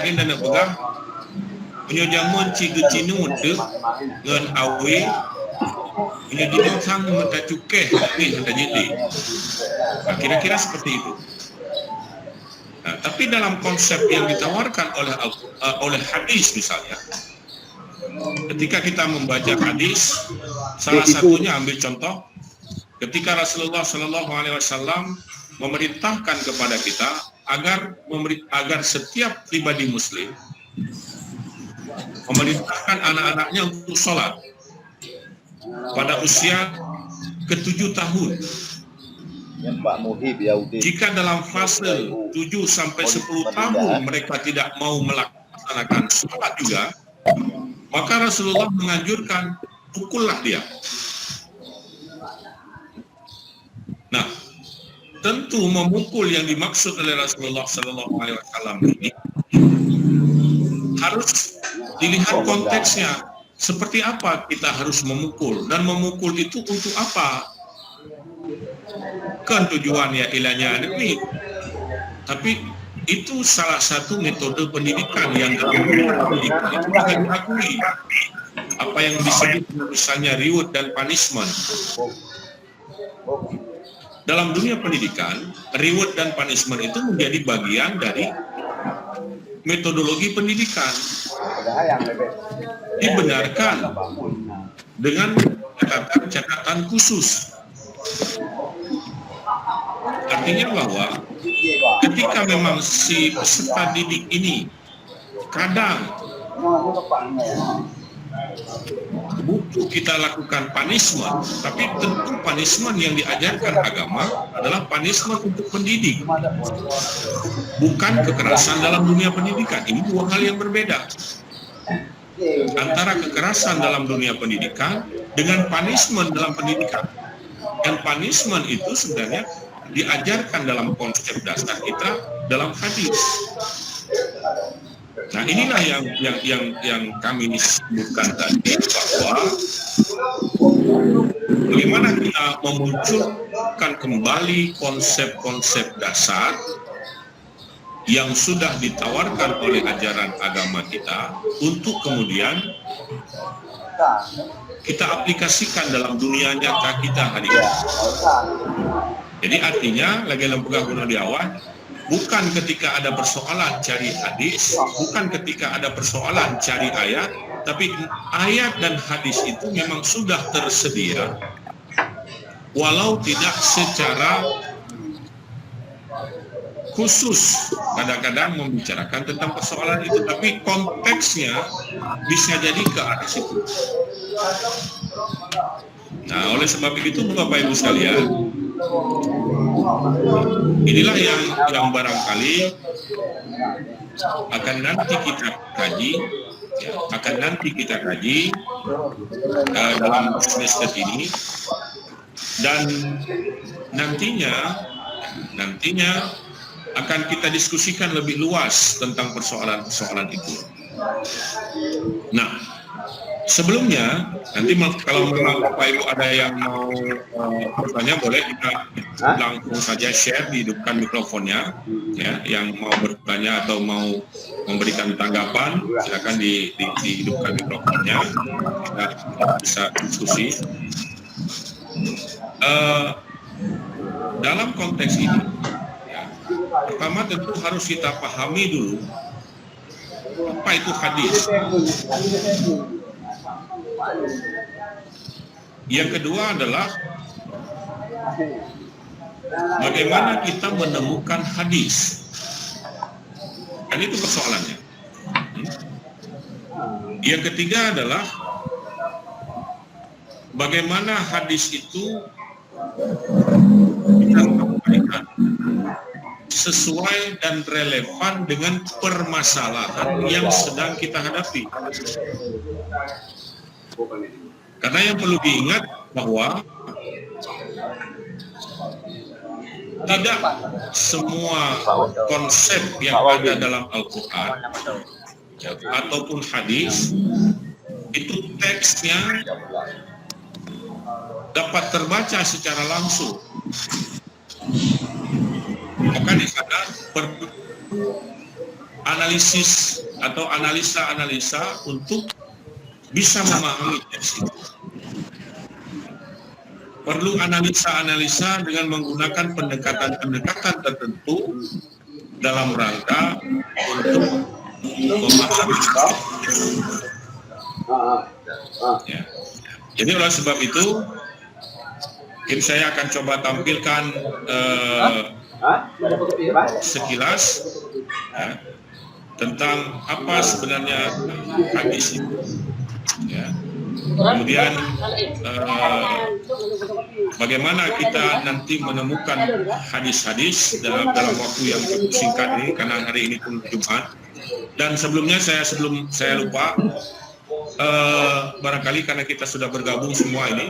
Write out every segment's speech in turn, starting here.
yakin dan pegang punya jamun cinu de ngan awe punya dinong sang minta cukai ni minta jadi. Nah, kira-kira seperti itu. Nah, tapi dalam konsep yang ditawarkan oleh hadis misalnya, ketika kita membaca hadis, salah satunya ambil contoh, ketika Rasulullah Shallallahu Alaihi Wasallam memerintahkan kepada kita agar setiap pribadi Muslim memerintahkan anak-anaknya untuk sholat pada usia ke-7 tahun. Jika dalam fase 7 sampai 10 tahun mereka tidak mau melaksanakan sholat juga, maka Rasulullah menganjurkan pukullah dia. Nah, tentu memukul yang dimaksud oleh Rasulullah Sallallahu Alaihi Wasallam ini harus dilihat konteksnya. Seperti apa kita harus memukul, dan memukul itu untuk apa? Kan tujuannya ilahnya ini. Tapi itu salah satu metode pendidikan yang dalam pendidikan itu akan diakui. Apa yang disebut misalnya reward dan punishment. Dalam dunia pendidikan, reward dan punishment itu menjadi bagian dari metodologi pendidikan. Dibenarkan dengan catatan khusus. Artinya bahwa ketika memang si peserta didik ini kadang butuh kita lakukan punishment, tapi tentu punishment yang diajarkan agama adalah punishment untuk mendidik, bukan kekerasan dalam dunia pendidikan. Ini dua hal yang berbeda antara kekerasan dalam dunia pendidikan dengan punishment dalam pendidikan. Dan punishment itu sebenarnya diajarkan dalam konsep dasar kita dalam hadis. Nah, inilah yang kami sebutkan tadi, bahwa bagaimana kita memunculkan kembali konsep-konsep dasar yang sudah ditawarkan oleh ajaran agama kita untuk kemudian kita aplikasikan dalam dunia nyata kita hari ini. Jadi artinya, lagi dalam pegang di awal, bukan ketika ada persoalan cari hadis, bukan ketika ada persoalan cari ayat, tapi ayat dan hadis itu memang sudah tersedia, walau tidak secara khusus kadang-kadang membicarakan tentang persoalan itu, tapi konteksnya bisa jadi ke arah situ. Nah, oleh sebab itu Bapak Ibu sekalian, inilah yang barangkali akan nanti kita kaji, dalam semester ini, dan nantinya akan kita diskusikan lebih luas tentang persoalan-persoalan itu. Nah, sebelumnya, nanti kalau memang Bapak Ibu ada yang mau bertanya, boleh kita langsung saja share, dihidupkan mikrofonnya, ya, yang mau bertanya atau mau memberikan tanggapan, silakan dihidupkan mikrofonnya, kita bisa diskusi. Dalam konteks ini, ya, pertama tentu harus kita pahami dulu apa itu hadis. Yang kedua adalah bagaimana kita menemukan hadis. Dan itu persoalannya. Yang ketiga adalah bagaimana hadis itu kita sampaikan sesuai dan relevan dengan permasalahan yang sedang kita hadapi. Karena yang perlu diingat bahwa tidak semua konsep yang ada dalam Al-Quran ataupun hadis itu teksnya dapat terbaca secara langsung. Maka di sana analisis atau analisa-analisa untuk bisa memahami teks itu. Perlu analisa-analisa dengan menggunakan pendekatan-pendekatan tertentu dalam rangka untuk memahami. Ya. Jadi oleh sebab itu, mungkin saya akan coba tampilkan sekilas ya, tentang apa sebenarnya hadis itu. Ya. Kemudian bagaimana kita nanti menemukan hadis-hadis dalam waktu yang cukup singkat ini, karena hari ini pun Jumat. Dan sebelum saya lupa, barangkali karena kita sudah bergabung semua ini,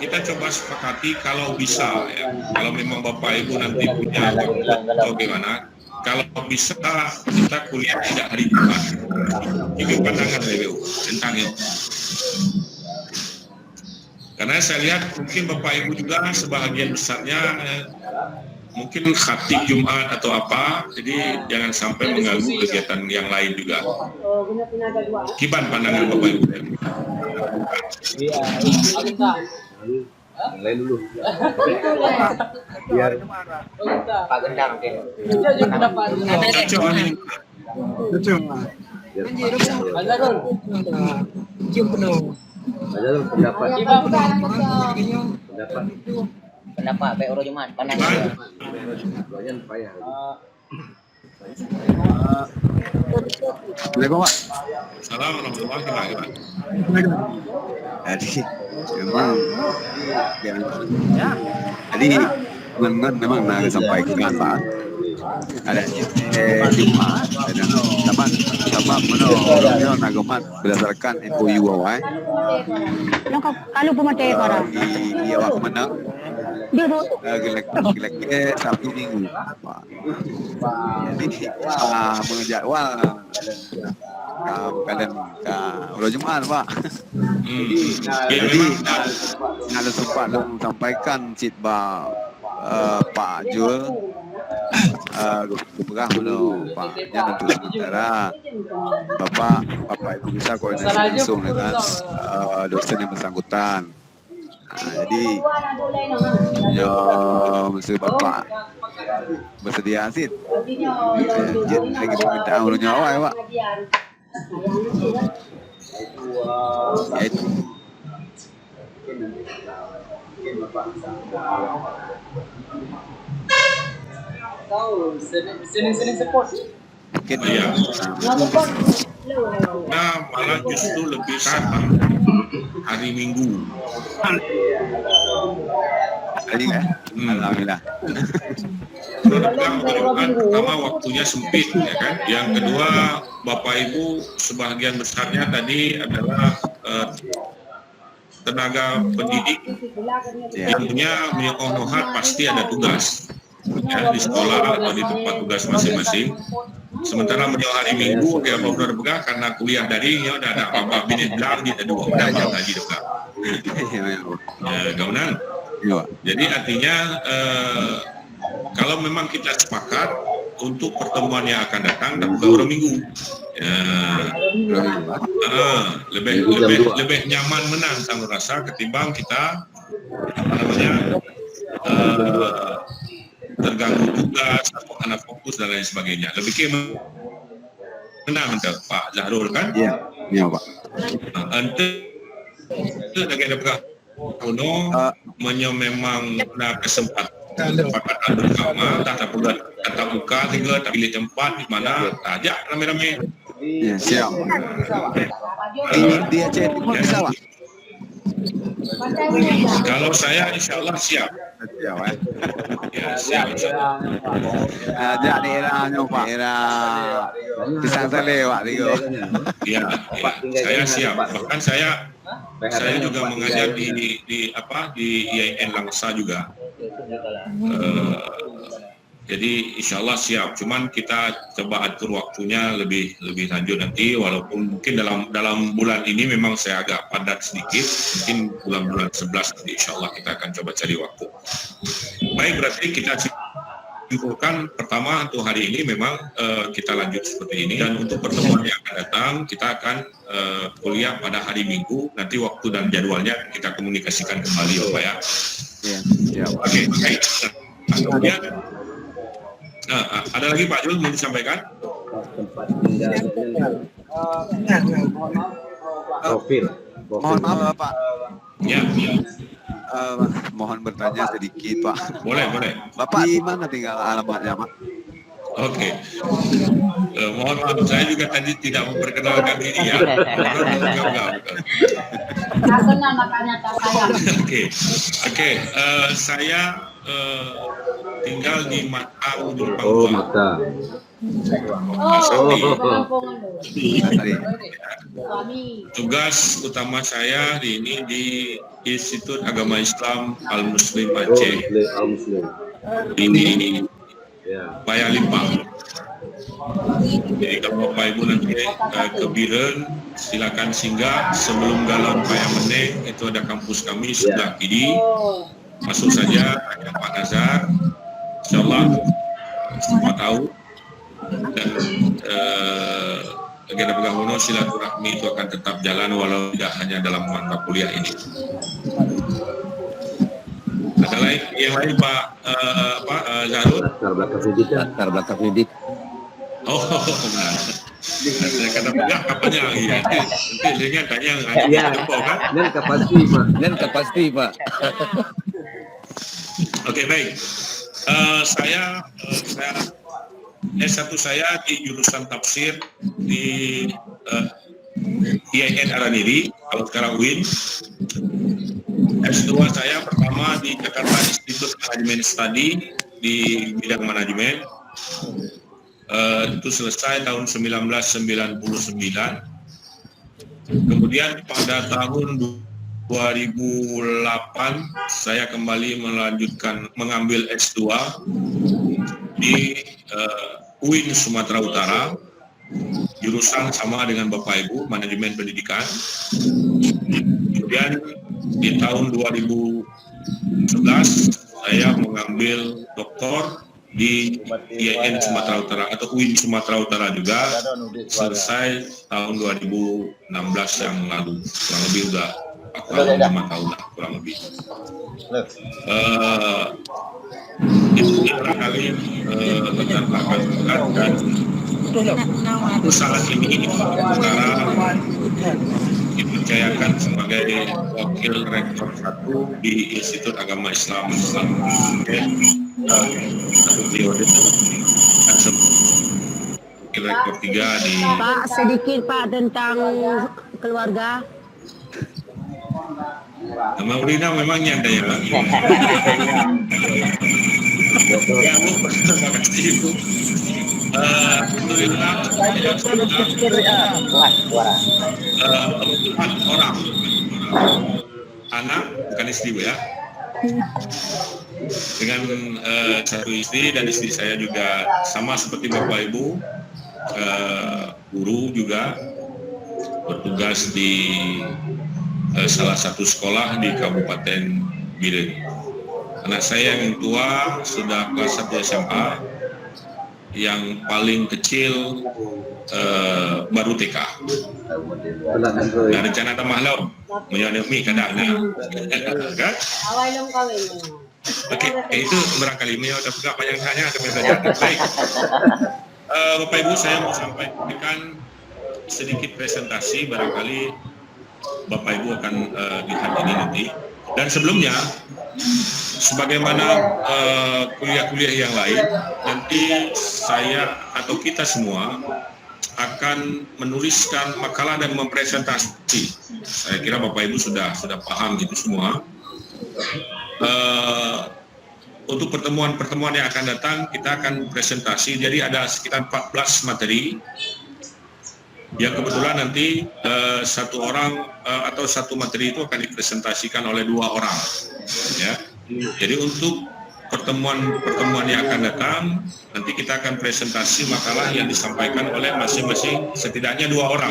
kita coba sepakati kalau bisa ya, kalau memang Bapak Ibu nanti punya waktu atau bagaimana, kalau bisa kita kuliah tidak hari Jumat. Itu pandangan beliau tentang itu. Karena saya lihat mungkin Bapak Ibu juga sebahagian besarnya mungkin khatib Jumat atau apa, jadi jangan sampai mengganggu kegiatan yang lain juga. Gimana pandangan Bapak Ibu? Yang lain dulu. Biar Pak Gendang deh. Pendapat Pak Oro Jumat, pandangan. Assalamualaikum Pak. Assalamualaikum warahmatullahi wabarakatuh. Jadi memang memang nak sampaikan Pak. Ada Jumat dan sama menurut Nagomat berdasarkan MOU awal. Kalau pemateri para. Iya Pak mana? Gelak Sabtu Minggu Pak. Jadi menjadwal kalian ke Uro Jumat Pak. Jadi ada sempat sampaikan citba Pak Jul berah menurut Pak yang untuk sementara Bapak Ibu bisa koordinasi langsung dengan dosen yang bersangkutan. Jadi ya mesti Bapak bersedia sih. Jadi lagi permintaan ulunnya awal Pak. Itu. Sini support. Mungkin ya. Nah, malah justru lebih sama hari Minggu. Jadi alhamdulillah. Pertama waktunya sempit ya kan. Yang kedua Bapak Ibu sebagian besarnya tadi adalah tenaga pendidik yang punya Nohat pasti ada tugas ya, di sekolah atau di tempat tugas masing-masing. Sementara menjauh hari Minggu dia benar begah karena kuliah daring ya udah ada apa-apa bini bilang dia dua udah mau ngaji juga. Gaunan. Jadi artinya kalau memang kita sepakat untuk pertemuan yang akan datang dan beberapa minggu, lebih nyaman menang saya merasa ketimbang kita terganggu tugas atau karena fokus dan lain sebagainya. Lebih ke menang Pak Zahrul kan? Iya Pak. Itu dengan pegang kuno memang kesempatan bersama tak buat kata buka tinggal tak pilih tempat di mana ajak rame-rame. Ya siap. Dia cek bisa Pak. Kalau saya insya Allah siap. Ya siap. Ajak daerah Pak. Daerah Pisang Sale Pak Tigo. Ya, saya siap. Bahkan saya juga mengajar di IAIN Langsa juga. Jadi insya Allah siap. Cuman kita coba atur waktunya lebih lanjut nanti. Walaupun mungkin dalam bulan ini memang saya agak padat sedikit. Mungkin bulan 11 nanti insya Allah kita akan coba cari waktu. Baik, berarti kita simpulkan pertama untuk hari ini memang kita lanjut seperti ini, dan untuk pertemuan yang akan datang kita akan kuliah pada hari Minggu. Nanti waktu dan jadwalnya kita komunikasikan kembali Bapak ya. Ya. Oke, baik. Kemudian ada lagi Pak Jul mau disampaikan? Mohon maaf Bapak. Ya. Mohon bertanya sedikit Pak. Boleh. Bapak di mana tinggal alamatnya Pak? Oke. Mohon maaf, saya juga tadi tidak memperkenalkan diri ya. Oke. Saya tinggal di Matang, Numpang. Tugas utama saya hari ini di Institut Agama Islam Al-Muslim Aceh. Ini Paya Limpang. Jadi kalau Bapak Ibu nanti ke Biren, silakan singgah sebelum Galang Paya Meneng, itu ada kampus kami sebelah kiri. Masuk saja, ada Pak Nazar, insyaallah semua tahu. Dan agenda Pegahono silaturahmi itu akan tetap jalan walau tidak hanya dalam mata kuliah ini. Ada yang lain Pak Zahrul? Latar belakang pendidik. Oh benar. Saya kata pegang apanya ya. Nanti saya tanya yang apa kan? Dan pasti Pak. Oke, baik. Saya S1 saya di jurusan tafsir di IAIN Araniri, kalau sekarang UIN. S2 saya pertama di Jakarta Institute Management Study di bidang manajemen. Itu selesai tahun 1999. Kemudian pada tahun 2008 saya kembali mengambil S2 di UIN Sumatera Utara, jurusan sama dengan Bapak Ibu, manajemen pendidikan. Kemudian di tahun 2011 saya mengambil doktor di IAIN Sumatera Utara atau UIN Sumatera Utara juga, selesai tahun 2016 yang lalu, kurang lebih udah 5 tahun lah kurang lebih. Itu barangkali latar belakang dan saat ini sekarang dipercayakan sebagai wakil rektor 1 di Institut Agama Islam satu periode dan wakil rektor 3 di Pak, sedikit Pak tentang keluarga. Maulina memang nyanda ya Pak. Ya Bu, terima kasih Bu. Alhamdulillah empat orang anak, bukan istri Bu ya, dengan satu istri, dan istri saya juga sama seperti Bapak Ibu, guru juga, bertugas di salah satu sekolah di Kabupaten Biren. Anak saya yang tua sudah kelas 1 SMA, yang paling kecil baru TK. Dan rencana tamahlau menyadami kadangnya. Kan? Oke, itu barangkali menyadap juga banyak tanya ada saja. Baik. Bapak Ibu, saya mau sampaikan sedikit presentasi, barangkali Bapak Ibu akan lihat ini nanti. Dan sebelumnya, sebagaimana kuliah-kuliah yang lain, nanti saya atau kita semua akan menuliskan makalah dan mempresentasi. Saya kira Bapak Ibu sudah paham itu semua. Untuk pertemuan-pertemuan yang akan datang, kita akan presentasi. Jadi ada sekitar 14 materi. Yang kebetulan nanti satu orang atau satu materi itu akan dipresentasikan oleh 2 orang, ya. Jadi untuk pertemuan yang akan datang, nanti kita akan presentasi makalah yang disampaikan oleh masing-masing setidaknya 2 orang,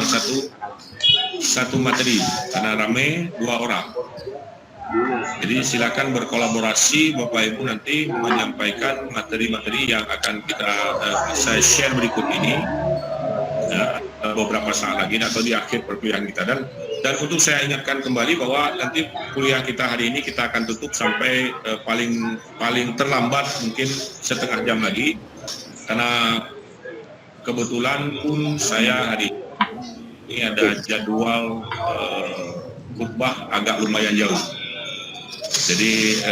satu materi, karena rame 2 orang. Jadi silakan berkolaborasi Bapak Ibu nanti menyampaikan materi-materi yang akan saya share berikut ini ya, beberapa saat lagi atau di akhir perkuliahan kita. Dan untuk saya ingatkan kembali bahwa nanti kuliah kita hari ini kita akan tutup sampai paling terlambat mungkin setengah jam lagi, karena kebetulan pun saya hari ini ada jadwal khutbah agak lumayan jauh. Jadi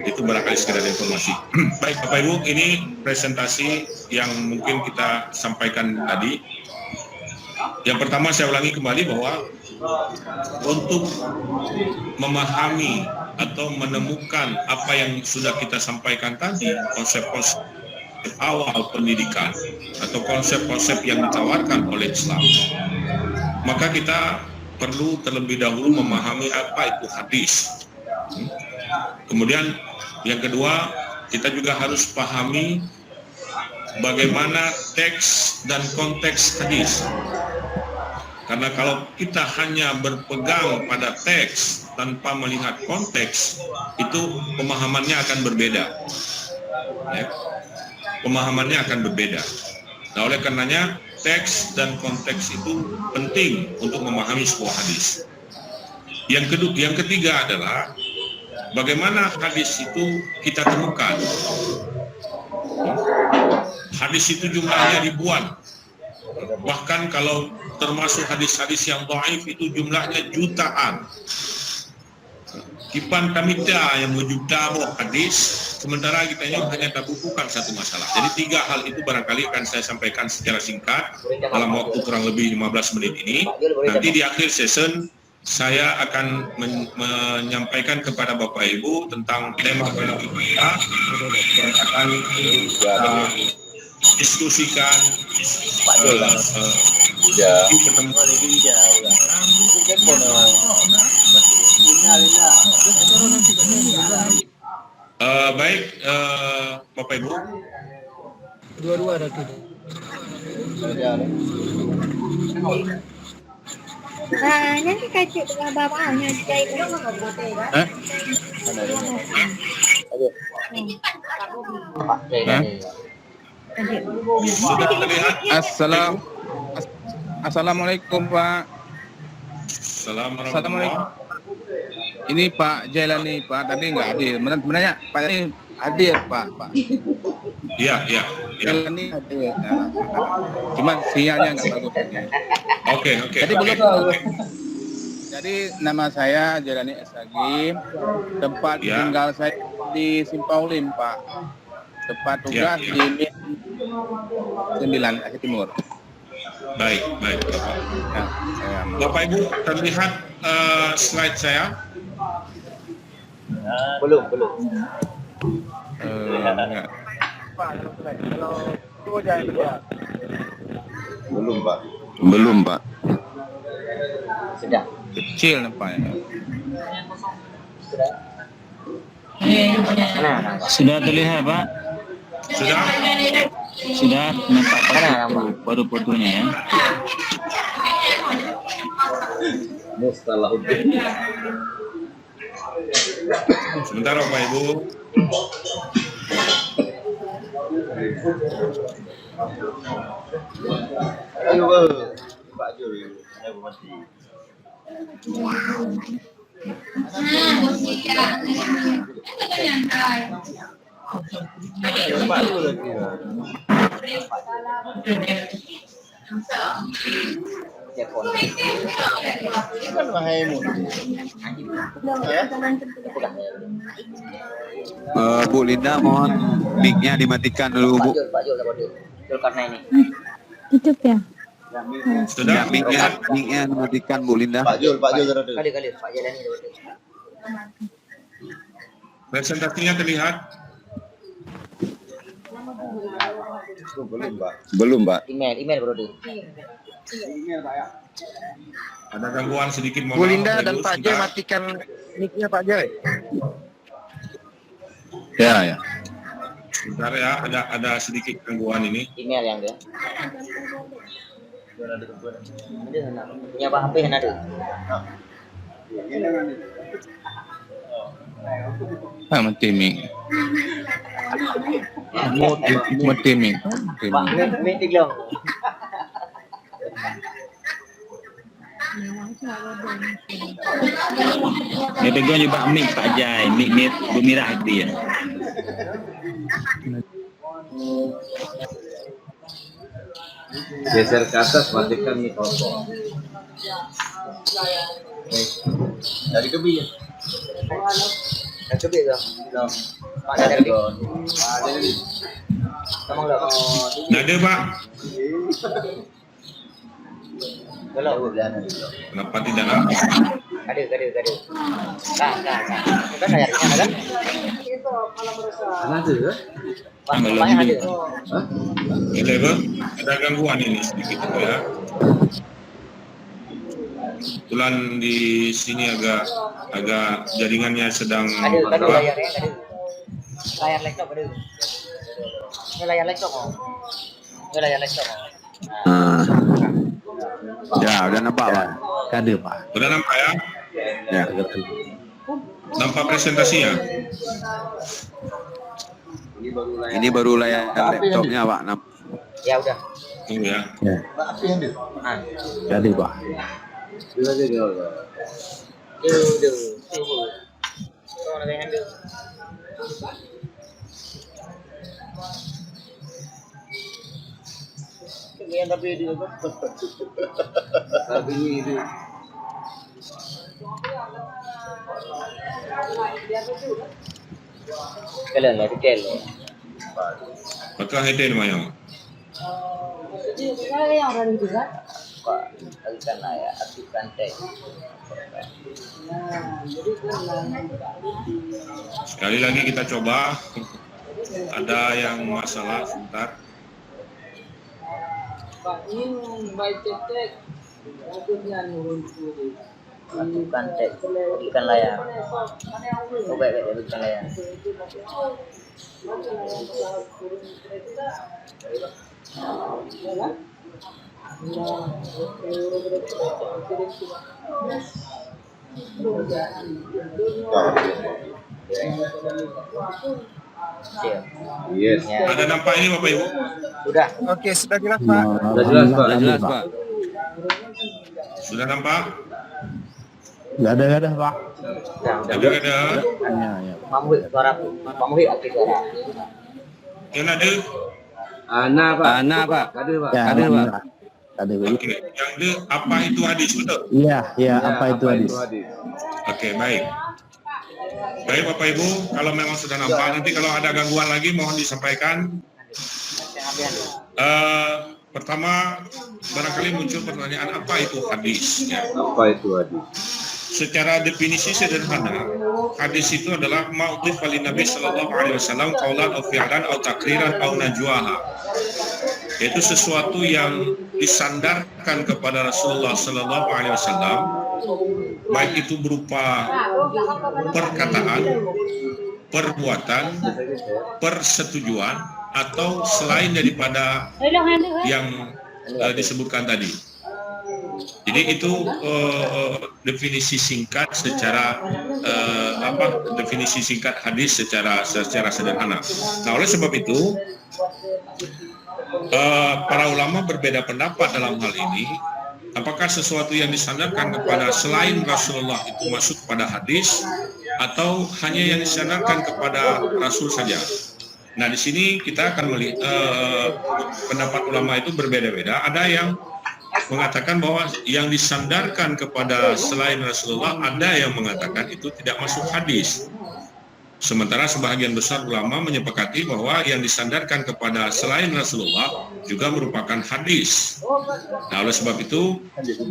itu barangkali sekedar informasi. Baik Bapak Ibu, ini presentasi yang mungkin kita sampaikan tadi. Yang pertama saya ulangi kembali bahwa untuk memahami atau menemukan apa yang sudah kita sampaikan tadi, konsep-konsep awal pendidikan atau konsep-konsep yang ditawarkan oleh Islam, maka kita perlu terlebih dahulu memahami apa itu hadis. Kemudian yang kedua, kita juga harus pahami bagaimana teks dan konteks hadis. Karena kalau kita hanya berpegang pada teks tanpa melihat konteks, itu pemahamannya akan berbeda. Ya. Pemahamannya akan berbeda. Nah, oleh karenanya teks dan konteks itu penting untuk memahami sebuah hadis. Yang ketiga adalah bagaimana hadis itu kita temukan. Hadis itu jumlahnya ribuan. Bahkan kalau termasuk hadis-hadis yang dhaif itu jumlahnya jutaan. Kipan kamita yang berjuta hadis, sementara kita ini hanya terbukukan satu masalah. Jadi 3 hal itu barangkali akan saya sampaikan secara singkat dalam waktu kurang lebih 15 menit ini. Nanti di akhir session saya akan menyampaikan kepada Bapak Ibu tentang tema kita yang akan diskusikan di pertemuan ini. Baik, Bapak Ibu. Dua-dua ada tuh. Nanti kacau dengan bapaknya jahit Sudah terlihat? Assalamualaikum Pak. Assalamualaikum. Ini Pak Jailani Pak, tadi nggak hadir. Sebenarnya Pak ini hadir Pak. Iya. Jailani hadir. Nah, cuman sinyalnya nggak bagus. Oke. Jadi belum. Jadi nama saya Jailani Esagi. Tempat tinggal saya di Simpaulim Pak. Tempat tugas di Min 9 Aceh Timur. Baik. Ya, Bapak Ibu terlihat slide saya? Belum. Ya. Belum Pak. Sudah. Kecil nampaknya. Sudah terlihat Pak? Sudah nampak baru fotonya ya. Sebentar Bapak Ibu. Bu Linda, mohon mic-nya dimatikan dulu Bu. Pak Jul karena ini. Tutup ya. Sudah? Ya, mic-nya dimatikan Bu Linda. Kali Pak Jailani. Presentasinya terlihat? Belum Pak. Email bro. Ada gangguan sedikit, mohon Bu maaf, Linda Bapak dan Ibu, Pak Jai sebentar. matikan mic-nya Pak Jai. Ya. Sebentar ya, ada sedikit gangguan ini. Email yang dia. Punya HP ada. Mentiming. Mentiming. Mie tiglong. May pegang juga mik Pak Jai, mik bermirah itu ya. Geser ke atas, matikan mikrofon. Dari kebi ya? Dari kebi dong. Pak dari kebi. Kamu nggak mau? Nggak ada, Pak. Belum. Kenapa tidak nampak? Ada. Nah. Kan layarnya ada kan? Ada. Banyak ada. Ada, Bang? Ada gangguan ini sedikit ya. Kebetulan di sini agak jaringannya sedang Ada layarnya ada. Layar laptop ada. Ini layar laptop mau. Ini layar laptop mau. Ya, udah nampak Pak. Ada Pak. Udah nampak ya? Ya. Nampak presentasinya? Ini baru layar laptopnya Pak. Ya udah. Tunggu ya. Ya. Ada Pak. Kalian lah, kalian. Maka hede lumayan. Pak, alihkan lah ya, aktifkan teks. Sekali lagi kita coba. Ada yang masalah sebentar. Aktifkan teks, alihkan layar. Coba ya, alihkan layar. Yes. Ada nampak ini Bapak Ibu? Udah. Oke, sudah jelas Pak. Sudah jelas Pak. Sudah nampak? Nggak ada Pak. Ada. Ya. Mamuhi suara, mamuhi aktif suara. Yang ada? Ana Pak. Ada Pak. Ya, Ada Pak. Ada Pak. Oke. Yang ada apa itu hadis betul? Iya, apa itu hadis? Oke, baik. Baik Bapak Ibu, kalau memang sudah nampak, nanti kalau ada gangguan lagi mohon disampaikan. Pertama, barangkali muncul pertanyaan apa itu hadis? Ya. Apa itu hadis? Secara definisi sederhana, hadis itu adalah ma'udhif walin Nabi sallallahu alaihi wasallam qaulan aw fi'lan aw taqriran aw najwaha. Yaitu sesuatu yang disandarkan kepada Rasulullah sallallahu alaihi wasallam, baik itu berupa perkataan, perbuatan, persetujuan atau selain daripada yang disebutkan tadi. Jadi itu definisi singkat secara definisi singkat hadis secara sederhana. Nah, oleh sebab itu para ulama berbeda pendapat dalam hal ini. Apakah sesuatu yang disandarkan kepada selain Rasulullah itu masuk pada hadis atau hanya yang disandarkan kepada Rasul saja? Nah, di sini kita akan melihat pendapat ulama itu berbeda-beda. Ada yang mengatakan bahwa yang disandarkan kepada selain Rasulullah, ada yang mengatakan itu tidak masuk hadis. Sementara sebagian besar ulama menyepakati bahwa yang disandarkan kepada selain Rasulullah juga merupakan hadis. Nah, oleh sebab itu,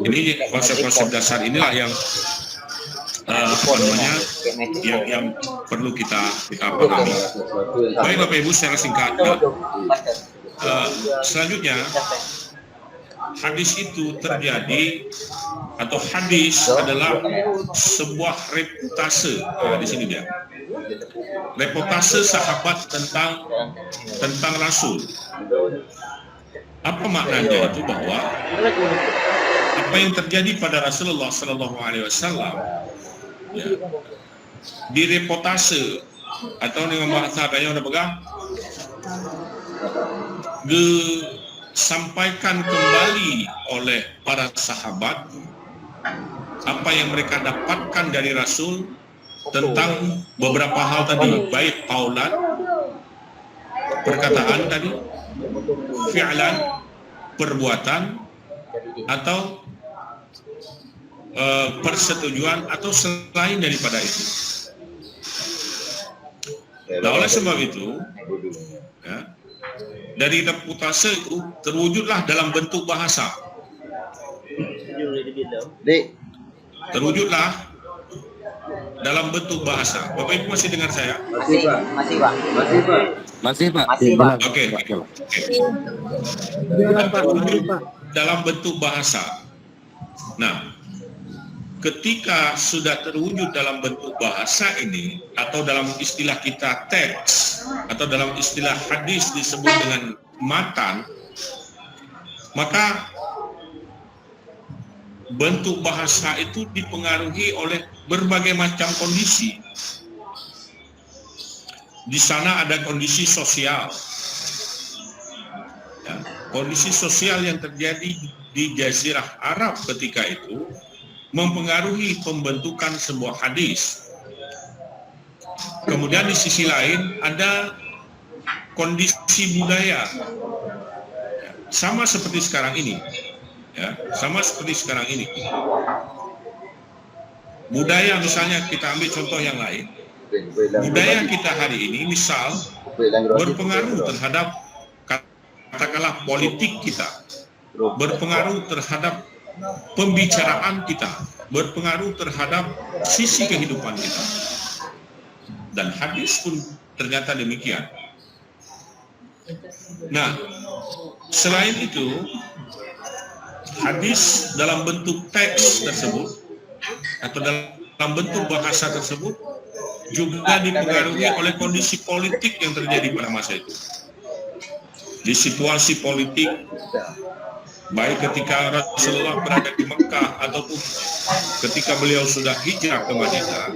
ini konsep-konsep dasar inilah yang yang perlu kita pahami. Baik Bapak Ibu, secara singkat. Selanjutnya, hadis itu terjadi atau hadis adalah sebuah reputase. Nah, di sini dia. Reputase sahabat tentang Rasul. Apa maknanya itu? Bahwa apa yang terjadi pada Rasulullah Sallallahu Alaihi Wasallam, ya, direpotase atau dengan bahasa adanya udah pegang disampaikan kembali oleh para sahabat apa yang mereka dapatkan dari Rasul tentang beberapa hal tadi, baik qaulan, perkataan tadi, fi'lan, perbuatan, atau persetujuan, atau selain daripada itu. Nah, oleh sebab itu, ya, dari reputasi itu terwujudlah dalam bentuk bahasa. Terwujudlah dalam bentuk bahasa. Bapak Ibu masih dengar saya? Masih, Pak. Masih, Pak. Oke. Terwujud dalam bentuk bahasa. Nah, ketika sudah terwujud dalam bentuk bahasa ini, atau dalam istilah kita teks, atau dalam istilah hadis disebut dengan matan, maka bentuk bahasa itu dipengaruhi oleh berbagai macam kondisi. Di sana ada kondisi sosial, ya, kondisi sosial yang terjadi di Jazirah Arab ketika itu mempengaruhi pembentukan sebuah hadis. Kemudian di sisi lain ada kondisi budaya, sama seperti sekarang ini. Ya, sama seperti sekarang ini. Budaya misalnya kita ambil contoh yang lain. Budaya kita hari ini misal berpengaruh terhadap katakanlah politik kita, berpengaruh terhadap pembicaraan kita, berpengaruh terhadap sisi kehidupan kita. Dan hadis pun ternyata demikian. Nah, selain itu, hadis dalam bentuk teks tersebut atau dalam bentuk bahasa tersebut juga dipengaruhi oleh kondisi politik yang terjadi pada masa itu. Di situasi politik, baik ketika Rasulullah berada di Mekah ataupun ketika beliau sudah hijrah ke Madinah,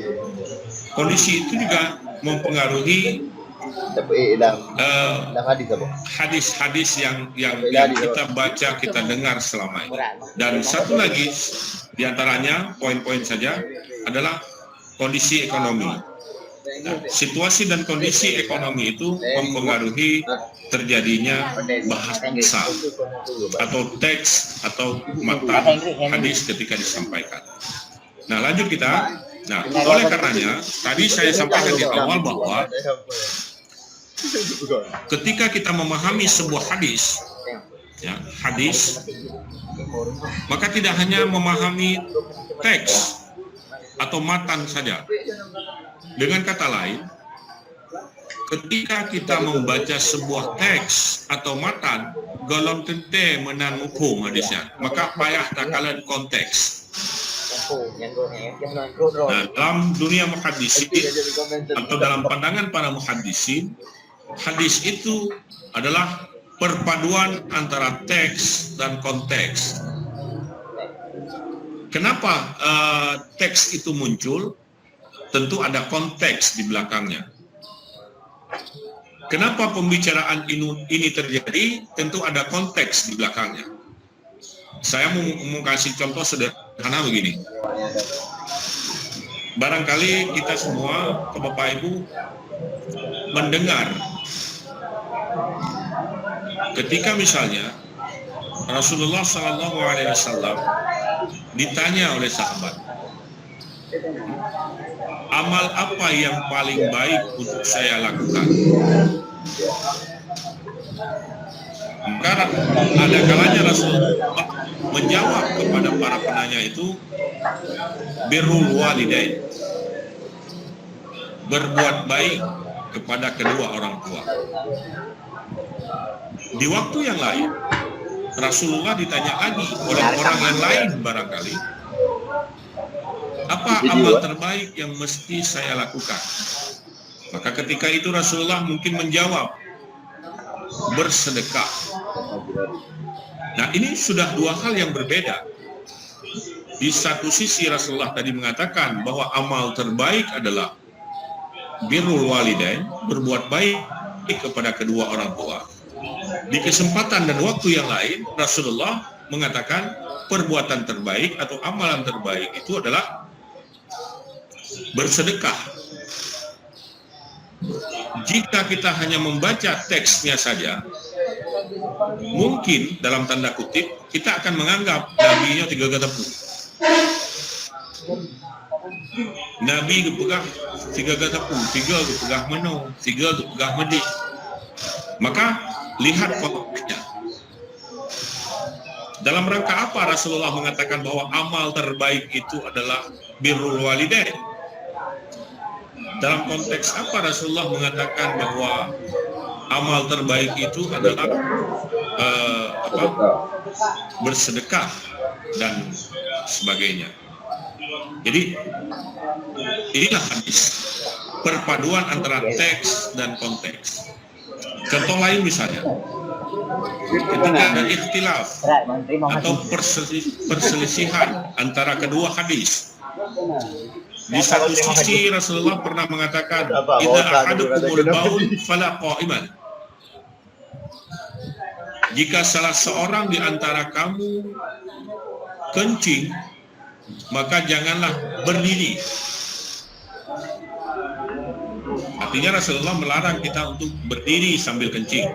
kondisi itu juga mempengaruhi hadis-hadis yang kita baca, kita dengar selama ini. Dan satu lagi diantaranya, poin-poin saja, adalah kondisi ekonomi. Nah, situasi dan kondisi ekonomi itu mempengaruhi terjadinya bahasa atau teks atau matan hadis ketika disampaikan. Nah, lanjut kita. Nah, oleh karenanya tadi saya sampaikan di awal bahwa ketika kita memahami sebuah hadis, ya, hadis, maka tidak hanya memahami teks atau matan saja. Dengan kata lain, ketika kita membaca sebuah teks atau matan, golong tente menan hukum hadisnya, maka payah takalan konteks. Nah, dalam dunia muhaddisin atau dalam pandangan para muhaddisin, hadis itu adalah perpaduan antara teks dan konteks. Kenapa teks itu muncul? Tentu ada konteks di belakangnya. Kenapa pembicaraan ini terjadi? Tentu ada konteks di belakangnya. Saya mau kasih contoh sederhana begini. Barangkali kita semua, Bapak Ibu, mendengar ketika misalnya Rasulullah SAW ditanya oleh sahabat, amal apa yang paling baik untuk saya lakukan? Maka ada kalanya Rasulullah menjawab kepada para penanya itu, birrul walidain, berbuat baik kepada kedua orang tua. Di waktu yang lain, Rasulullah ditanya lagi oleh orang yang lain barangkali, apa amal terbaik yang mesti saya lakukan? Maka ketika itu Rasulullah mungkin menjawab, bersedekah. Nah, ini sudah dua hal yang berbeda. di satu sisi Rasulullah tadi mengatakan bahwa amal terbaik adalah birrul walidain, berbuat baik kepada kedua orang tua. Di kesempatan dan waktu yang lain, Rasulullah mengatakan perbuatan terbaik atau amalan terbaik itu adalah bersedekah. Jika kita hanya membaca teksnya saja, mungkin dalam tanda kutip kita akan menganggap nabinya 3 tepung. Nabi pegang 3 tepung, 3 pegang menung, 3 pegang medik. Maka lihat konteksnya. Dalam rangka apa Rasulullah mengatakan bahwa amal terbaik itu adalah birrul walidain? Dalam konteks apa Rasulullah mengatakan bahwa amal terbaik itu adalah bersedekah dan sebagainya? Jadi inilah hadis, perpaduan antara teks dan konteks. Contoh lain misalnya, ketika ada ikhtilaf atau perselisihan antara kedua hadis, di satu sisi Rasulullah pernah mengatakan, "Idza ahadukumul baul fala qa'iman." Jika salah seorang di antara kamu kencing, maka janganlah berdiri. Artinya Rasulullah melarang kita untuk berdiri sambil kencing.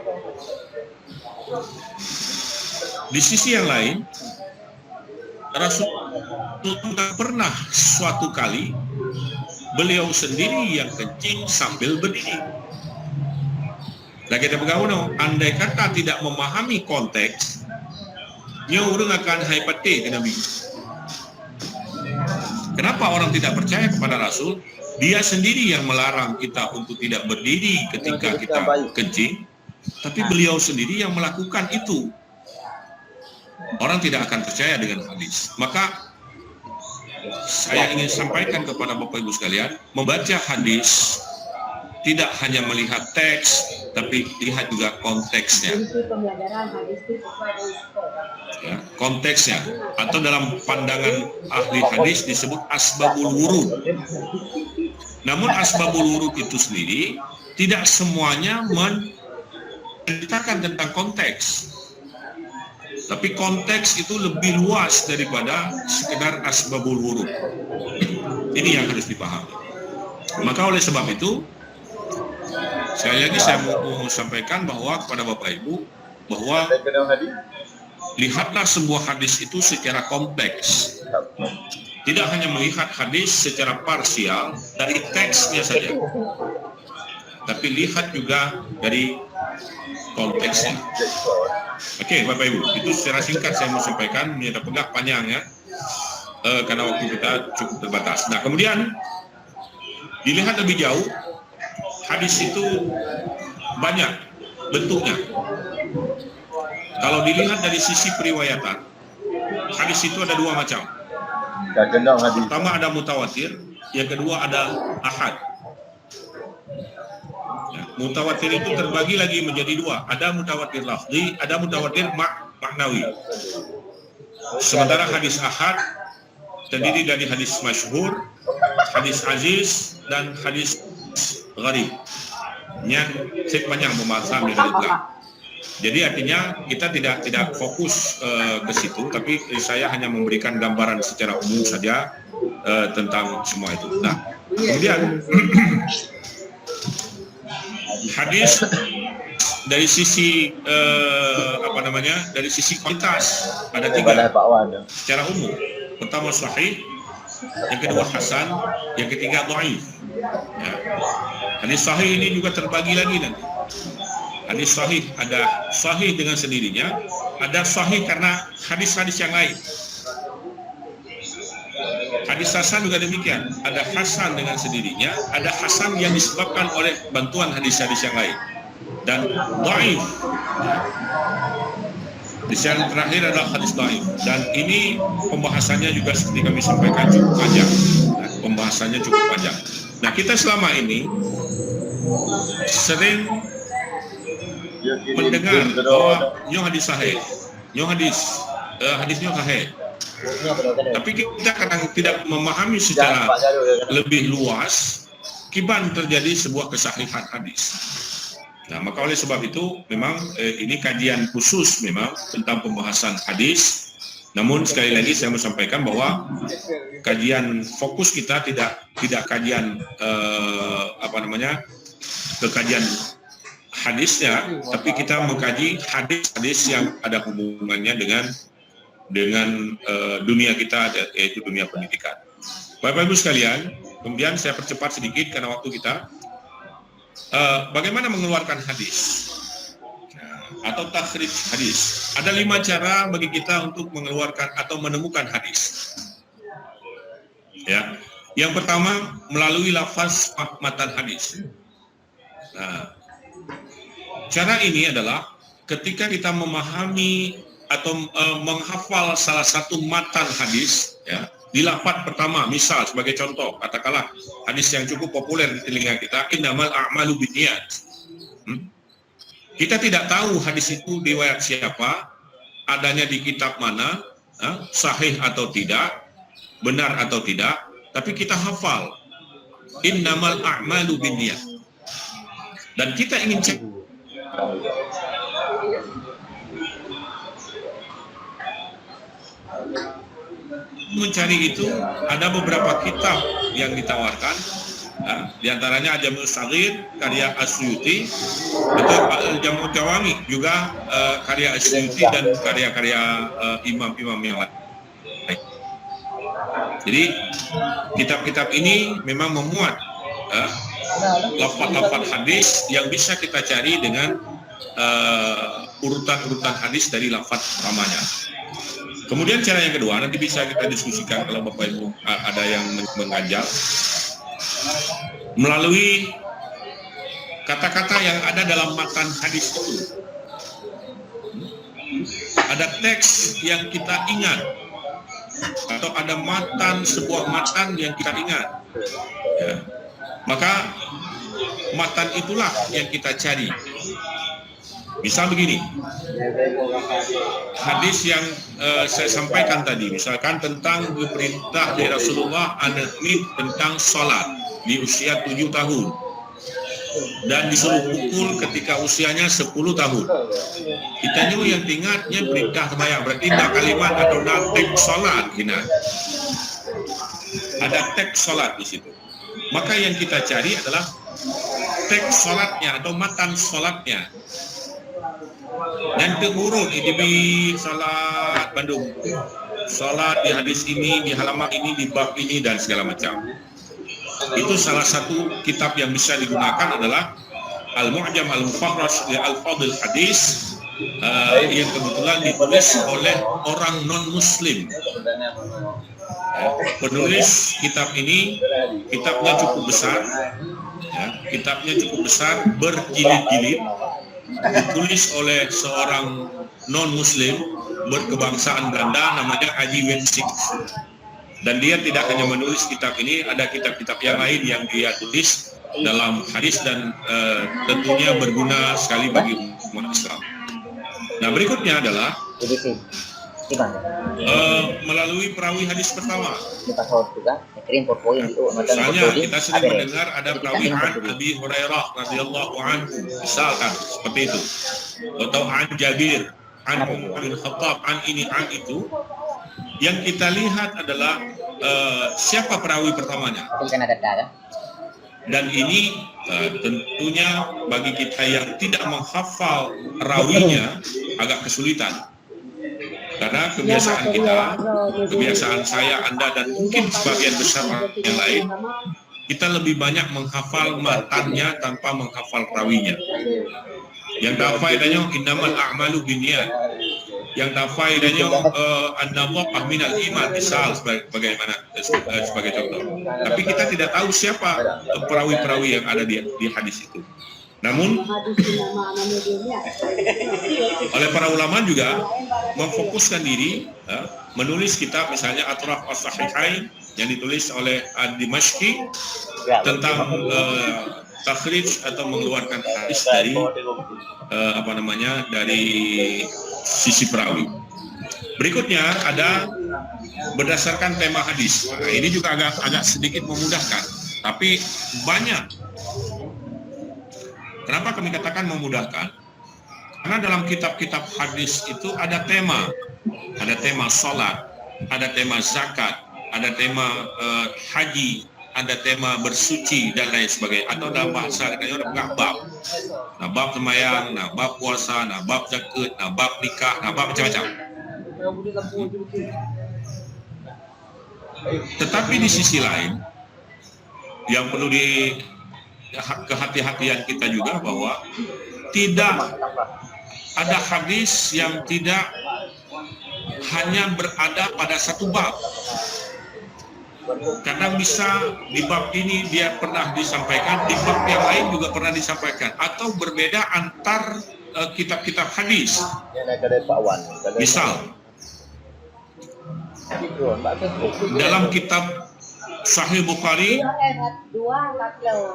Di sisi yang lain, Rasulullah pernah suatu kali beliau sendiri yang kencing sambil berdiri. Nah kita bergabung, andai kata tidak memahami konteks, nyurung akan haipate ke Nabi. Kenapa orang tidak percaya kepada Rasul? Dia sendiri yang melarang kita untuk tidak berdiri ketika kita kencing, tapi beliau sendiri yang melakukan itu. Orang tidak akan percaya dengan hadis. Maka saya ingin sampaikan kepada Bapak Ibu sekalian, membaca hadis tidak hanya melihat teks, tapi lihat juga konteksnya. Ya, konteksnya, atau dalam pandangan ahli hadis disebut asbabul wurud. Namun asbabul wurud itu sendiri tidak semuanya menceritakan tentang konteks. Tapi konteks itu lebih luas daripada sekedar asbabul wurud. Ini yang harus dipahami. Maka oleh sebab itu, sekali lagi saya mau sampaikan bahwa kepada Bapak Ibu, bahwa lihatlah sebuah hadis itu secara konteks. Tidak hanya melihat hadis secara parsial dari teksnya saja, tapi lihat juga dari konteksnya. Oke, Bapak Ibu, itu secara singkat saya mau sampaikan, menyata pegah panjang ya, karena waktu kita cukup terbatas. Nah, kemudian dilihat lebih jauh, hadis itu banyak bentuknya. Kalau dilihat dari sisi periwayatan, hadis itu ada 2 macam. Pertama ada mutawatir, yang kedua ada ahad. Ya, mutawatir itu terbagi lagi menjadi 2. Ada mutawatir lafzi, ada mutawatir maknawi. Sementara hadis ahad terdiri dari hadis masyhur, hadis aziz, dan hadis gharib. Yang sepanjang pembahasan di belakang. Jadi artinya kita tidak fokus ke situ, tapi saya hanya memberikan gambaran secara umum saja tentang semua itu. Nah, kemudian hadis dari sisi dari sisi kualitas ada 3 secara umum. Pertama sahih, yang kedua hasan, yang ketiga dhaif. Ya. Hadis sahih ini juga terbagi lagi nanti. Hadis sahih ada sahih dengan sendirinya, ada sahih karena hadis-hadis yang lain. Hadis hasan juga demikian, ada hasan dengan sendirinya, ada hasan yang disebabkan oleh bantuan hadis-hadis yang lain. Dan dhaif. Hadis yang terakhir adalah hadis dhaif. Dan ini pembahasannya juga seperti kami sampaikan cukup panjang. Pembahasannya cukup panjang. Nah, kita selama ini sering mendengar bahwa nyong hadis sahih, nyong hadisnya sahih. Tapi kita kadang tidak memahami secara lebih luas kiban terjadi sebuah kesahihan hadis. Nah, maka oleh sebab itu memang ini kajian khusus memang tentang pembahasan hadis. Namun sekali lagi saya mau sampaikan bahwa kajian fokus kita tidak kajian kajian hadisnya, tapi kita mengkaji hadis-hadis yang ada hubungannya dengan dunia kita, yaitu dunia pendidikan. Bapak Ibu sekalian, kemudian saya percepat sedikit karena waktu kita. Bagaimana mengeluarkan hadis atau takhrij hadis? Ada 5 cara bagi kita untuk mengeluarkan atau menemukan hadis. Ya, yang pertama melalui lafaz matan hadis. Nah, cara ini adalah ketika kita memahami atau menghafal salah satu matan hadis, ya, di lafaz pertama, misal sebagai contoh, katakanlah hadis yang cukup populer di telinga kita, innamal a'malu binniyat. Kita tidak tahu hadis itu riwayat siapa, adanya di kitab mana, sahih atau tidak, benar atau tidak, tapi kita hafal innamal a'malu binniyat. Dan kita ingin cek mencari itu, ada beberapa kitab yang ditawarkan, di antaranya Al-Jami' Shaghir karya As-Suyuti, atau Al-Jami' Jawami juga karya As-Suyuti dan karya-karya imam-imam yang lain. Jadi kitab-kitab ini memang memuat lafaz-lafaz hadis yang bisa kita cari dengan urutan-urutan hadis dari lafaz pertamanya. Kemudian cara yang kedua, nanti bisa kita diskusikan kalau Bapak Ibu ada yang mengajar, melalui kata-kata yang ada dalam matan hadis itu. Ada teks yang kita ingat, atau ada matan, sebuah matan yang kita ingat. Ya. Maka matan itulah yang kita cari. Misal begini, hadis yang saya sampaikan tadi, misalkan tentang perintah dari Rasulullah tentang sholat di usia 7 tahun dan disuruh pukul ketika usianya 10 tahun. Kita yang ingatnya perintah sembahyang, berarti tidak kalimat atau teks sholat, ada teks sholat di situ. Maka yang kita cari adalah teks sholatnya atau matan sholatnya. Dan terurut di salat Bandung, salat di hadis ini, di halaman ini, di bab ini, dan segala macam. Itu salah satu kitab yang bisa digunakan adalah Al-Mu'jam Al-Mufarrash li Al-Fadil Hadis, yang kebetulan ditulis oleh orang non-Muslim. Penulis kitab ini, kitabnya cukup besar, kitabnya cukup besar, berjilid-jilid, ditulis oleh seorang non-Muslim berkebangsaan Belanda, namanya Haji Wensik. Dan dia tidak hanya menulis kitab ini, ada kitab-kitab yang lain yang dia tulis dalam hadis dan tentunya berguna sekali bagi umat Islam. Nah, berikutnya adalah melalui perawi hadis pertama. Misalnya kita sering mendengar ada perawi an Abi Hurairah radhiyallahu anhu, misalkan seperti itu, atau an Jabir, an Umar bin Khattab, an ini, an itu. Yang kita lihat adalah siapa perawi pertamanya. Dan ini tentunya bagi kita yang tidak menghafal rawinya agak kesulitan. Karena kebiasaan kita, kebiasaan saya, Anda, dan mungkin sebagian besar yang lain, kita lebih banyak menghafal matannya tanpa menghafal rawinya. Yang tafaidahnya innamal a'malu binniyat. Yang tafaidahnya an-nadhafah minal iman, misal sebagaimana sebagai contoh. Tapi kita tidak tahu siapa perawi-perawi yang ada di hadis itu. Namun oleh para ulama juga memfokuskan diri menulis kitab misalnya Atraf as-Sahihain yang ditulis oleh Ad-Dimashqi tentang takhrij atau mengeluarkan hadis dari dari sisi perawi. Berikutnya ada berdasarkan tema hadis. Nah, ini juga agak sedikit memudahkan, tapi banyak. Kenapa kami katakan memudahkan? Karena dalam kitab-kitab hadis itu ada tema sholat, ada tema zakat, ada tema haji, ada tema bersuci dan lain sebagainya. Atau dalam bahasa kita bab. Nah, bab sembahyang, nah bab puasa, nah bab zakat, nah bab nikah, nah bab macam-macam. Tetapi di sisi lain yang perlu kehati-hatian kita juga bahwa tidak ada hadis yang tidak hanya berada pada satu bab. Karena bisa di bab ini dia pernah disampaikan, di bab yang lain juga pernah disampaikan, atau berbeda antar kitab-kitab hadis. Misal dalam kitab Sahih Bukhari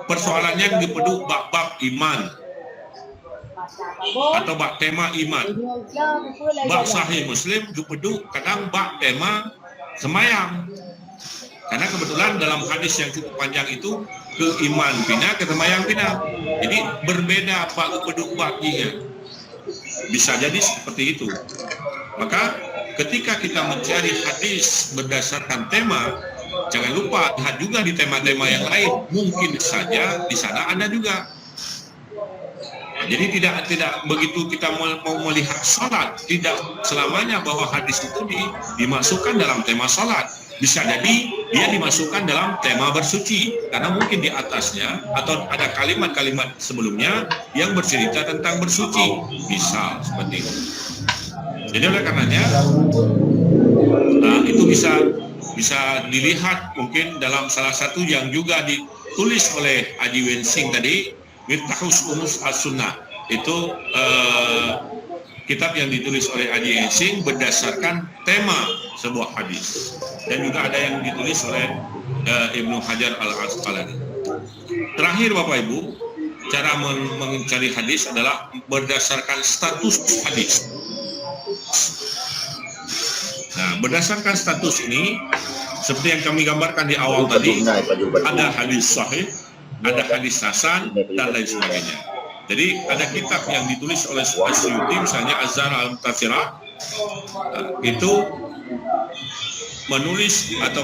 persoalannya dipeduk bab-bab iman atau bab tema iman. Bab Sahih Muslim dipeduk kadang bab tema semayang. Karena kebetulan dalam hadis yang cukup panjang itu ke iman pina, ke semayang pina. Jadi berbeda bab kepeduk babnya. Bisa jadi seperti itu. Maka ketika kita mencari hadis berdasarkan tema, jangan lupa lihat juga di tema-tema yang lain. Mungkin saja di sana ada juga. Jadi tidak begitu kita mau melihat sholat, tidak selamanya bahwa hadis itu dimasukkan dalam tema sholat. Bisa jadi dia dimasukkan dalam tema bersuci, karena mungkin di atasnya atau ada kalimat-kalimat sebelumnya yang bercerita tentang bersuci. Bisa seperti itu. Jadi oleh karenanya itu bisa dilihat mungkin dalam salah satu yang juga ditulis oleh Haji Wensing tadi, Miftahus Umus As-Sunnah. Itu kitab yang ditulis oleh Haji Wensing berdasarkan tema sebuah hadis. Dan juga ada yang ditulis oleh Ibnu Hajar Al-Asqalani. Terakhir Bapak Ibu, cara mencari hadis adalah berdasarkan status hadis. Nah, berdasarkan status ini, seperti yang kami gambarkan di awal tadi, ada hadis sahih, ada hadis hasan, dan lain sebagainya. Jadi ada kitab yang ditulis oleh Asyuti, misalnya Azhar Al-Mutasirah, itu menulis atau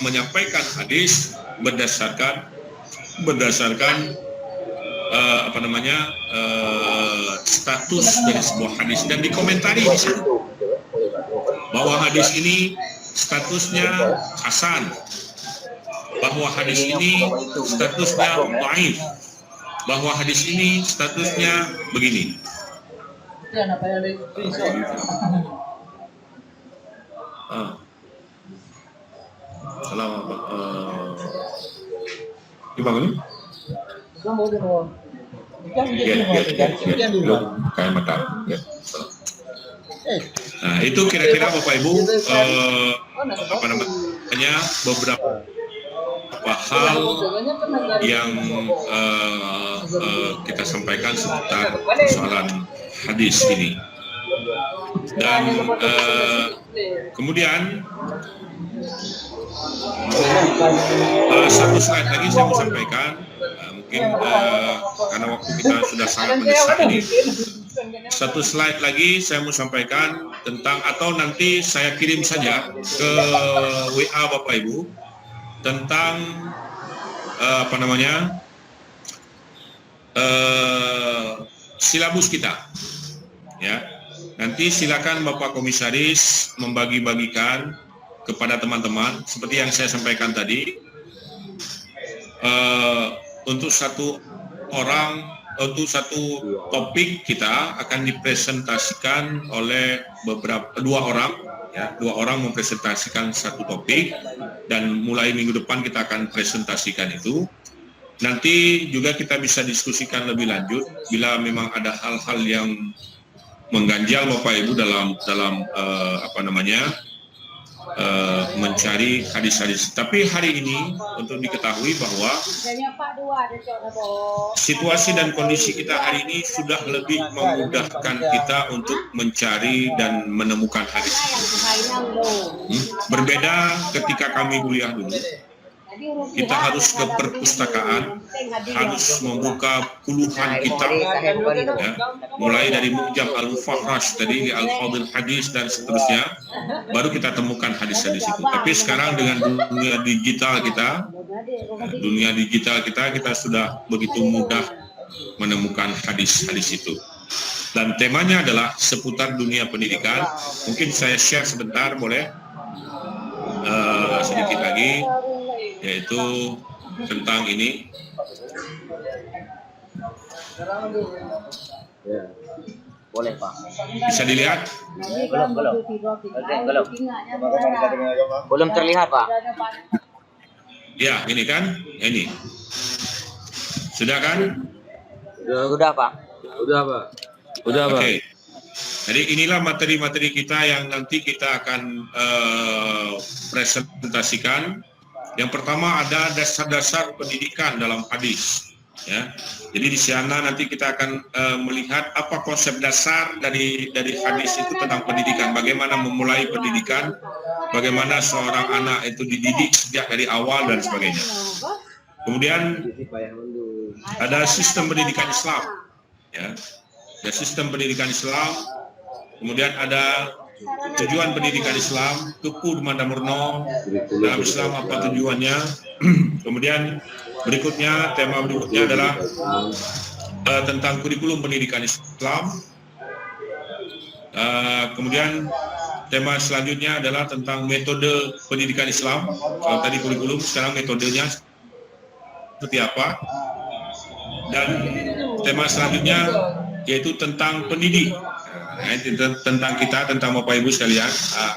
menyampaikan hadis berdasarkan status dari sebuah hadis, dan dikomentari di situ bahwa hadis ini statusnya hasan, bahwa hadis ini statusnya dhaif, bahwa hadis ini statusnya begini. Gimana nih? Kayak mata. Nah, itu kira-kira Bapak Ibu beberapa hal yang kita sampaikan seputar persoalan hadis ini. Dan kemudian satu slide lagi saya mau sampaikan, mungkin karena waktu kita sudah sangat mendesak ini. Satu slide lagi saya mau sampaikan tentang, atau nanti saya kirim saja ke WA Bapak Ibu tentang silabus kita, ya. Nanti silakan Bapak Komisaris membagi-bagikan kepada teman-teman seperti yang saya sampaikan tadi. Untuk satu topik kita akan dipresentasikan oleh dua orang mempresentasikan satu topik, dan mulai minggu depan kita akan presentasikan itu. Nanti juga kita bisa diskusikan lebih lanjut bila memang ada hal-hal yang mengganjal Bapak Ibu dalam mencari hadis-hadis. Tapi hari ini untuk diketahui bahwa situasi dan kondisi kita hari ini sudah lebih memudahkan kita untuk mencari dan menemukan hadis. Berbeda ketika kami kuliah dulu, kita harus ke perpustakaan, harus membuka puluhan kitab, ya, mulai dari Mu'jam Al-Mufarrash tadi, Al-Fadil Hadis dan seterusnya, baru kita temukan hadis-hadis itu. Tapi sekarang dengan dunia digital kita sudah begitu mudah menemukan hadis-hadis itu. Dan temanya adalah seputar dunia pendidikan. Mungkin saya share sebentar, boleh? Sedikit lagi, yaitu tentang ini. Boleh Pak. Bisa dilihat? Belum terlihat Pak. Ya, ini kan? Ini. Sudah kan? Sudah Pak. Udah, Pak. Oke. Jadi inilah materi-materi kita yang nanti kita akan presentasikan. Yang pertama ada dasar-dasar pendidikan dalam hadis. Ya, jadi di sana nanti kita akan melihat apa konsep dasar dari hadis itu tentang pendidikan. Bagaimana memulai pendidikan, bagaimana seorang anak itu dididik sejak dari awal dan sebagainya. Kemudian ada sistem pendidikan Islam. Ya, ada sistem pendidikan Islam. Kemudian ada tujuan pendidikan Islam, tuku Manda Murno, dalam Islam apa tujuannya. Kemudian tema berikutnya adalah tentang kurikulum pendidikan Islam. Kemudian tema selanjutnya adalah tentang metode pendidikan Islam. Kalau tadi kurikulum, sekarang metodenya seperti apa. Dan tema selanjutnya yaitu tentang pendidik. Tentang kita, tentang Bapak Ibu sekalian,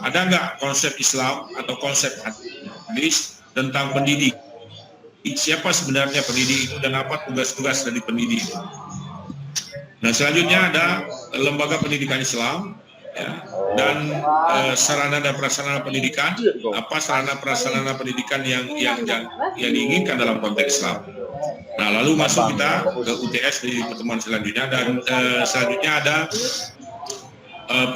ada nggak konsep Islam atau konsep hadis tentang pendidik? Siapa sebenarnya pendidik itu dan apa tugas-tugas dari pendidik itu? Nah, selanjutnya ada lembaga pendidikan Islam, ya, dan sarana dan prasarana pendidikan. Apa sarana prasarana pendidikan yang diinginkan dalam konteks Islam? Nah, lalu masuk kita ke UTS di pertemuan selanjutnya, dan selanjutnya ada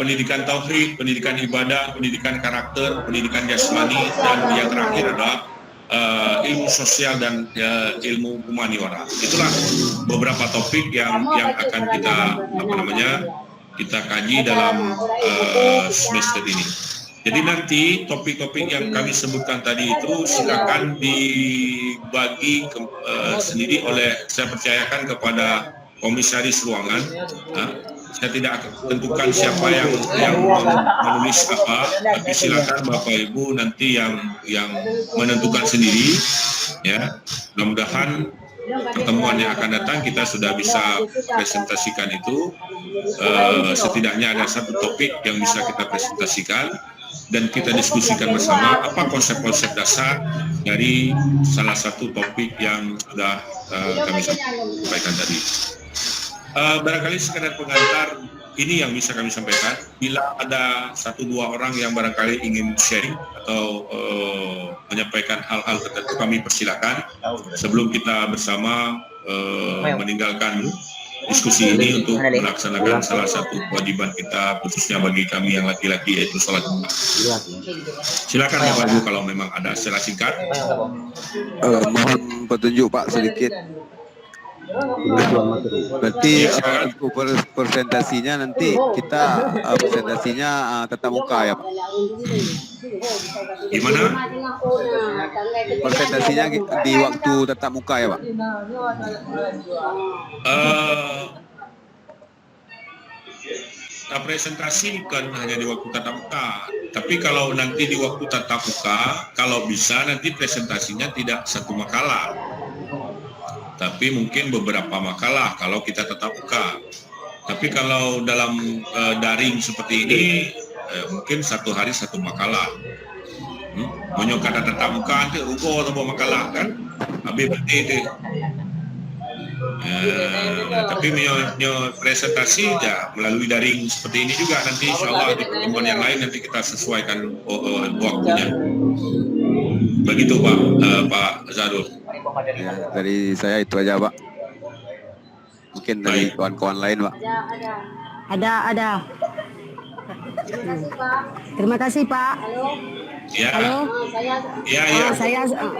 pendidikan tauhid, pendidikan ibadah, pendidikan karakter, pendidikan jasmani, dan yang terakhir adalah ilmu sosial dan ilmu humaniora. Itulah beberapa topik yang akan kita kaji dalam semester ini. Jadi nanti topik-topik yang kami sebutkan tadi itu silakan dibagi sendiri saya percayakan kepada komisaris ruangan. Saya tidak akan tentukan siapa yang menulis apa, tapi silakan Bapak Ibu nanti yang menentukan sendiri, ya. Mudah-mudahan pertemuan yang akan datang kita sudah bisa presentasikan itu. Setidaknya ada satu topik yang bisa kita presentasikan dan kita diskusikan bersama apa konsep-konsep dasar dari salah satu topik yang sudah kami sampaikan tadi. Barangkali sekadar pengantar ini yang bisa kami sampaikan. Bila ada 1-2 orang yang barangkali ingin sharing atau menyampaikan hal-hal tertentu, kami persilakan sebelum kita bersama meninggalkan diskusi ini untuk melaksanakan salah satu kewajiban kita, khususnya bagi kami yang laki-laki, yaitu sholat Jumat. Silakan Bapak Ibu kalau memang ada secara singkat. Mohon petunjuk Pak sedikit. Berarti untuk presentasinya nanti kita presentasinya tatap muka ya Pak? Gimana? Presentasinya di waktu tatap muka ya Pak? Presentasi bukan hanya di waktu tatap muka, tapi kalau nanti di waktu tatap muka, kalau bisa nanti presentasinya tidak satu makalah, tapi mungkin beberapa makalah kalau kita tatap muka. Tapi kalau dalam daring seperti ini, mungkin satu hari satu makalah. Menyokada tatap muka nanti ruko atau makalah kan? Habis berarti itu. Tapi presentasi ya melalui daring seperti ini juga nanti insya Allah di pertemuan yang lain nanti kita sesuaikan waktunya. Begitu Pak Zarul. Ya, dari saya itu aja Pak. Mungkin dari kawan-kawan lain Pak. Ada. Terima kasih Pak. Ya. Halo. Ya.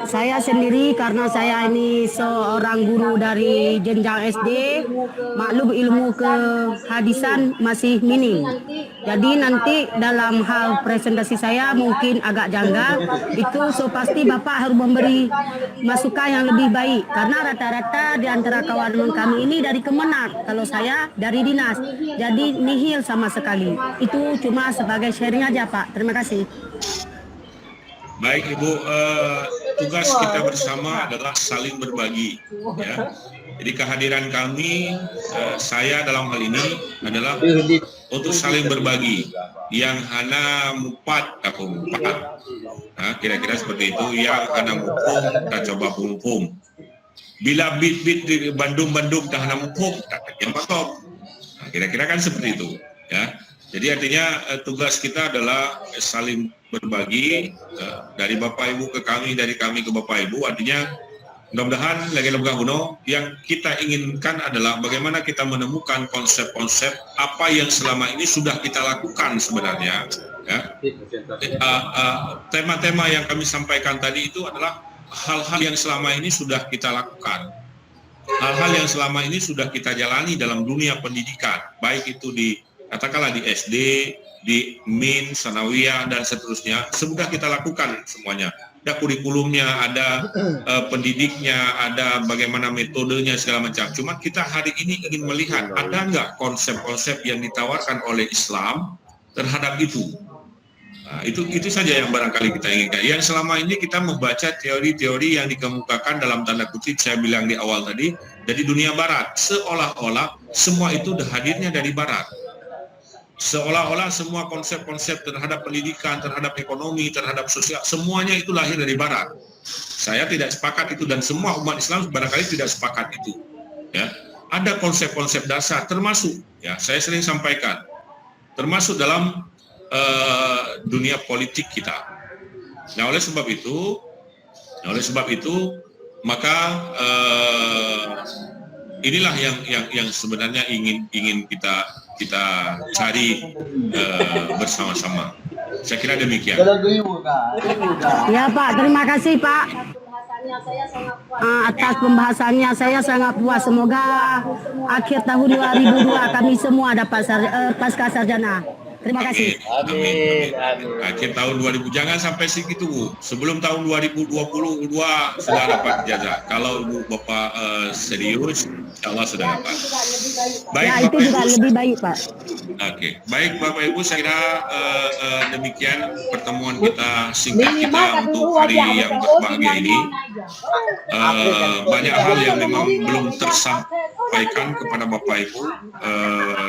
Saya sendiri karena saya ini seorang guru dari jenjang SD, maklum ilmu kehadisan masih minim. Jadi nanti dalam hal presentasi saya mungkin agak janggal. Itu pasti Bapak harus memberi masukan yang lebih baik karena rata-rata di antara kawan kami ini dari Kemenak, kalau saya dari dinas. Jadi nihil sama sekali. Itu cuma sebagai sharing aja Pak. Terima kasih. Baik Ibu, tugas kita bersama adalah saling berbagi. Ya. Jadi kehadiran kami, saya dalam hal ini adalah untuk saling berbagi. Yang hana mupat, nah, kira-kira seperti itu. Yang hana mumpung, kita coba mumpung. Bila bit-bit di Bandung-Bandung tak hana mumpung, tak yang patop. Nah, kira-kira kan seperti itu. Ya. Jadi artinya tugas kita adalah saling berbagi dari Bapak Ibu ke kami, dari kami ke Bapak Ibu. Artinya mudah-mudahan lagi lembaga Uno yang kita inginkan adalah bagaimana kita menemukan konsep-konsep apa yang selama ini sudah kita lakukan sebenarnya. Ya. Tema-tema yang kami sampaikan tadi itu adalah hal-hal yang selama ini sudah kita lakukan. Hal-hal yang selama ini sudah kita jalani dalam dunia pendidikan, baik itu katakanlah di SD, di MIN, Sanawiyah, dan seterusnya, sudah kita lakukan semuanya. Ada kurikulumnya, ada pendidiknya, ada bagaimana metodenya, segala macam. Cuma kita hari ini ingin melihat, ada nggak konsep-konsep yang ditawarkan oleh Islam terhadap itu. Nah, itu saja yang barangkali kita inginkan. Yang selama ini kita membaca teori-teori yang dikemukakan dalam tanda kutip, saya bilang di awal tadi, dari dunia Barat. Seolah-olah semua itu hadirnya dari Barat. Seolah-olah semua konsep-konsep terhadap pendidikan, terhadap ekonomi, terhadap sosial, semuanya itu lahir dari Barat. Saya tidak sepakat itu dan semua umat Islam barangkali tidak sepakat itu. Ya, ada konsep-konsep dasar termasuk, ya saya sering sampaikan, termasuk dalam dunia politik kita. Nah oleh sebab itu, maka inilah yang sebenarnya ingin kita cari bersama-sama. Saya kira demikian. Ya Pak, terima kasih Pak. Atas pembahasannya saya sangat puas. Semoga akhir tahun 2002 kami semua dapat pasca sarjana. Terima kasih. Amin. Akhir tahun 2000 jangan sampai segitu Bu. Sebelum tahun 2022 sudah dapat ijazah. Kalau Ibu Bapak serius, insyaallah sudah dapat. Baik, ya itu Bapak, juga Ibu, lebih baik Pak. Oke, baik Bapak Ibu, saya kira demikian pertemuan kita singkat kita untuk hari yang berbahagia ini. Banyak hal yang memang belum tersampaikan kepada Bapak Ibu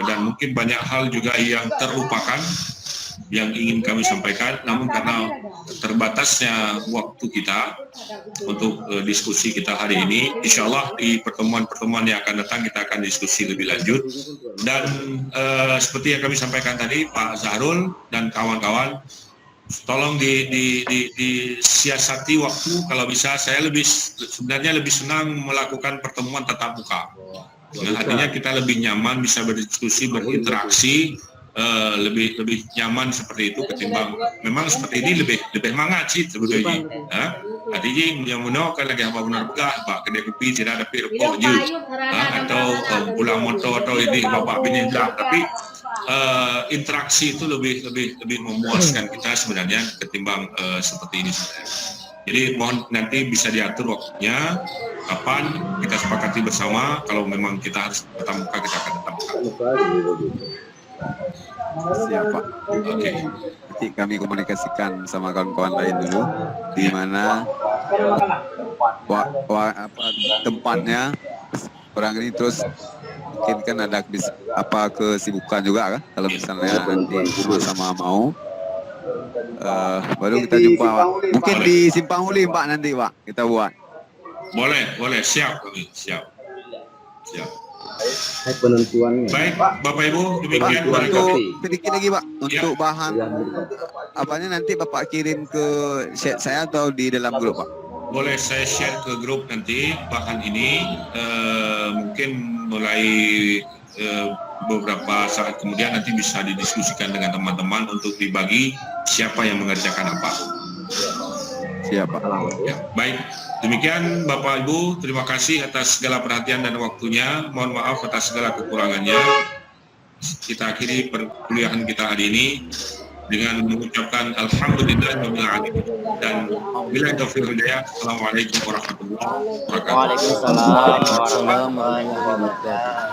dan mungkin banyak hal juga yang terlupakan yang ingin kami sampaikan, namun karena terbatasnya waktu kita untuk diskusi kita hari ini, insya Allah di pertemuan-pertemuan yang akan datang kita akan diskusi lebih lanjut. Dan seperti yang kami sampaikan tadi, Pak Zahrul dan kawan-kawan, tolong disiasati waktu. Kalau bisa, saya sebenarnya lebih senang melakukan pertemuan tatap muka. Nah, artinya kita lebih nyaman bisa berdiskusi, berinteraksi. Lebih nyaman seperti itu ketimbang memang seperti ini lebih hangat sih sebetulnya. Artinya yang menolak lagi apa benar begah Pak kedai kopi tidak ada rokok je atau pulang motor atau ini bapak bini dah, tapi interaksi itu lebih memuaskan kita sebenarnya ketimbang seperti ini sebenarnya. Jadi mohon nanti bisa diatur waktunya kapan kita sepakati bersama. Kalau memang kita harus tatap muka, kita akan tatap muka. Siapa? Oke. Nanti kami komunikasikan sama kawan-kawan lain dulu di mana tempatnya orang ini, terus mungkin kan ada kesibukan juga kan kalau misalnya nanti sama mau baru kita jumpa Pak. Mungkin di Simpang Huli Pak nanti Pak kita buat. Boleh, siap kami, siap. Ya. Penentuannya. Baik, Bapak Ibu, demikian Untuk barangkali. sedikit lagi Pak, untuk bahan apanya nanti Bapak kirim ke chat saya atau di dalam grup Pak? Boleh saya share ke grup nanti bahan ini, mungkin mulai beberapa saat kemudian nanti bisa didiskusikan dengan teman-teman untuk dibagi siapa yang mengerjakan apa. Siap Pak. Ya, baik. Demikian Bapak Ibu, terima kasih atas segala perhatian dan waktunya. Mohon maaf atas segala kekurangannya. Kita akhiri perkuliahan kita hari ini dengan mengucapkan alhamdulillahirabbil alamin dan billahi taufiq wal hidayah. Assalamualaikum warahmatullahi wabarakatuh. Waalaikumsalam warahmatullahi wabarakatuh.